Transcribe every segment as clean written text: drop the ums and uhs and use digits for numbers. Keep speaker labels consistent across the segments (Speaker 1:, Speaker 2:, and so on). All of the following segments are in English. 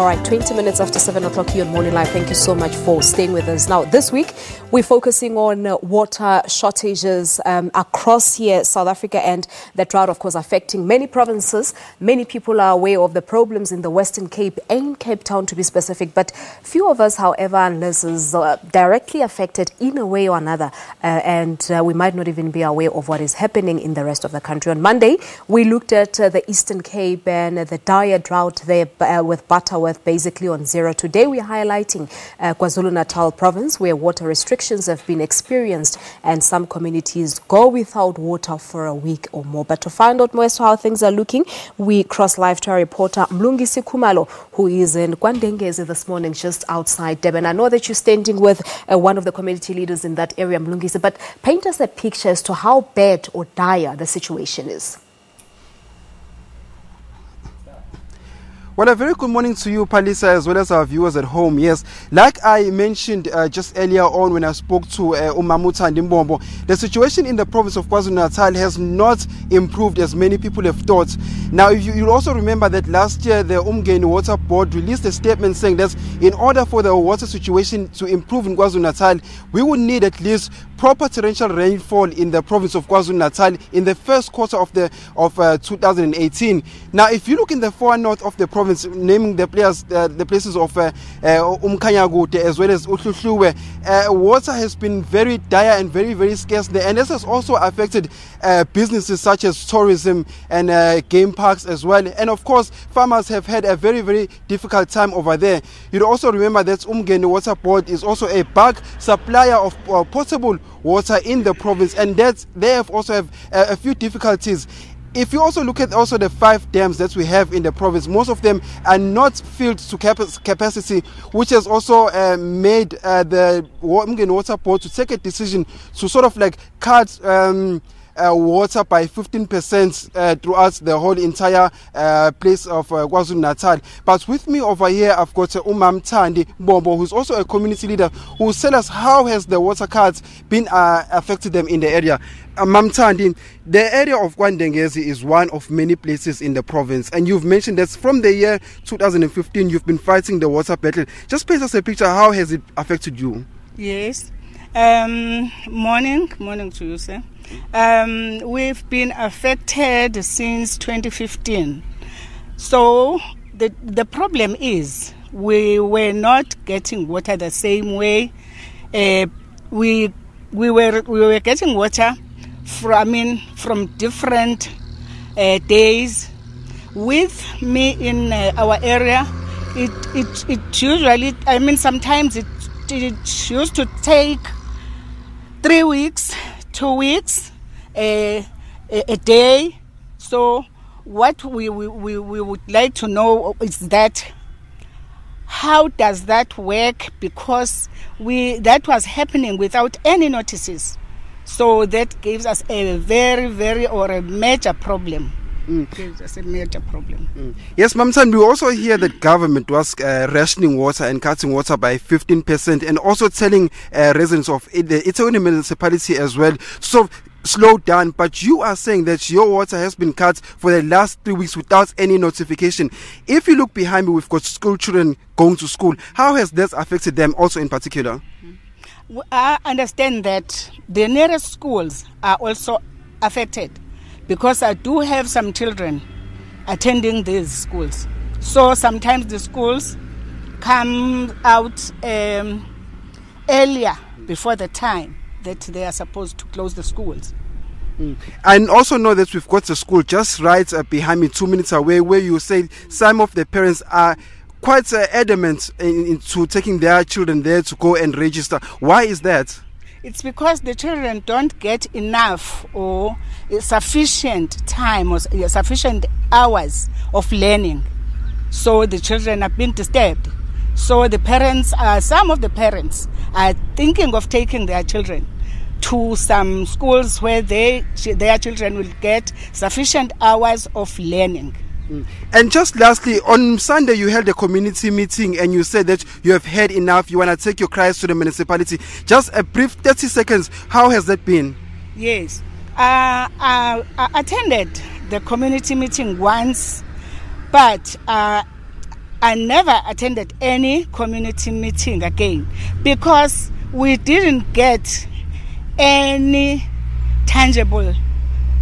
Speaker 1: All right, 20 minutes after 7 o'clock here on Morning Live. Thank you so much for staying with us. Now, this week, we're focusing on water shortages across here, South Africa, and the drought, of course, affecting many provinces. Many people are aware of the problems in the Western Cape and Cape Town, to be specific. But few of us, however, unless is directly affected in a way or another. And we might not even be aware of what is happening in the rest of the country. On Monday, we looked at the Eastern Cape and the dire drought there with Butterworth basically on zero. Today we're highlighting KwaZulu-Natal province, where water restrictions have been experienced and some communities go without water for a week or more. But to find out more as to how things are looking, we cross live to our reporter Mlungisi Khumalo, who is in KwaNdengezi this morning, just outside Durban. I know that you're standing with one of the community leaders in that area, Mlungisi, but paint us a picture as to how bad or dire the situation is.
Speaker 2: Well, a very good morning to you, Palisa, as well as our viewers at home. Yes, like I mentioned just earlier on when I spoke to Umamuta and Ndimbombo, the situation in the province of KwaZulu-Natal has not improved as many people have thought. Now, you'll also remember that last year the Umgeni Water Board released a statement saying that in order for the water situation to improve in KwaZulu-Natal, we would need at least proper torrential rainfall in the province of KwaZulu-Natal in the first quarter of 2018. Now, if you look in the far north of the province, naming the places of Umkhanyakude as well as Uhluhluwe, water has been very dire and very, very scarce there. And this has also affected businesses such as tourism and game parks as well. And of course, farmers have had a very, very difficult time over there. You'd also remember that Umgeni Water Board is also a bulk supplier of potable water in the province, and that they have also have a few difficulties. If you also look at also the 5 dams that we have in the province, most of them are not filled to capacity, which has also made the Umgeni Water Board to take a decision to sort of like cut water by 15% throughout the whole entire place of KwaZulu-Natal. But with me over here, I've got Umamthandi Bombo, who's also a community leader, who will tell us how has the water cuts been affected them in the area. Mamthandi, the area of KwaNdengezi is one of many places in the province, and you've mentioned that from the year 2015 you've been fighting the water battle. Just paint us a picture, how has it affected you?
Speaker 3: Yes. Morning to you, sir. We've been affected since 2015. So the problem is we were not getting water the same way. We were getting water from different days. With me in our area, it usually, sometimes it used to take 3 weeks, 2 weeks, a day. So what we would like to know is that how does that work, because that was happening without any notices. So that gives us a a major problem. Gives us a major problem.
Speaker 2: Yes, Mamthandi, we also hear that government was rationing water and cutting water by 15%, and also telling residents of its own municipality as well, so slow down. But you are saying that your water has been cut for the last 3 weeks without any notification. If you look behind me, we've got school children going to school. How has this affected them also in particular?
Speaker 3: I understand that the nearest schools are also affected, because I do have some children attending these schools. So sometimes the schools come out earlier before the time that they are supposed to close the schools.
Speaker 2: I also know that we've got a school just right behind me, 2 minutes away, where you say some of the parents are quite adamant into taking their children there to go and register. Why is that?
Speaker 3: It's because the children don't get enough or sufficient time or sufficient hours of learning. So the children are being disturbed. So some of the parents are thinking of taking their children to some schools where their children will get sufficient hours of learning.
Speaker 2: And just lastly, on Sunday you held a community meeting and you said that you have had enough, you want to take your cries to the municipality. Just a brief 30 seconds, how has that been?
Speaker 3: Yes, I attended the community meeting once, but I never attended any community meeting again because we didn't get any tangible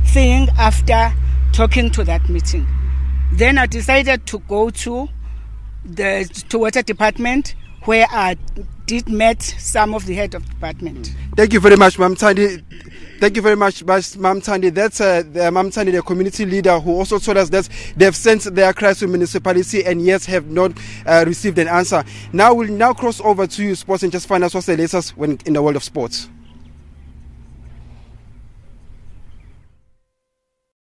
Speaker 3: thing after talking to that meeting. Then I decided to go to the water department, where I did met some of the head of department.
Speaker 2: Thank you very much, Ma'am Thandi. Thank you very much, Ma'am Thandi. That's Ma'am Thandi, the community leader, who also told us that they've sent their cries to municipality and yet have not received an answer. Now we'll cross over to you, sports, and just find out what's the latest in the world of sports.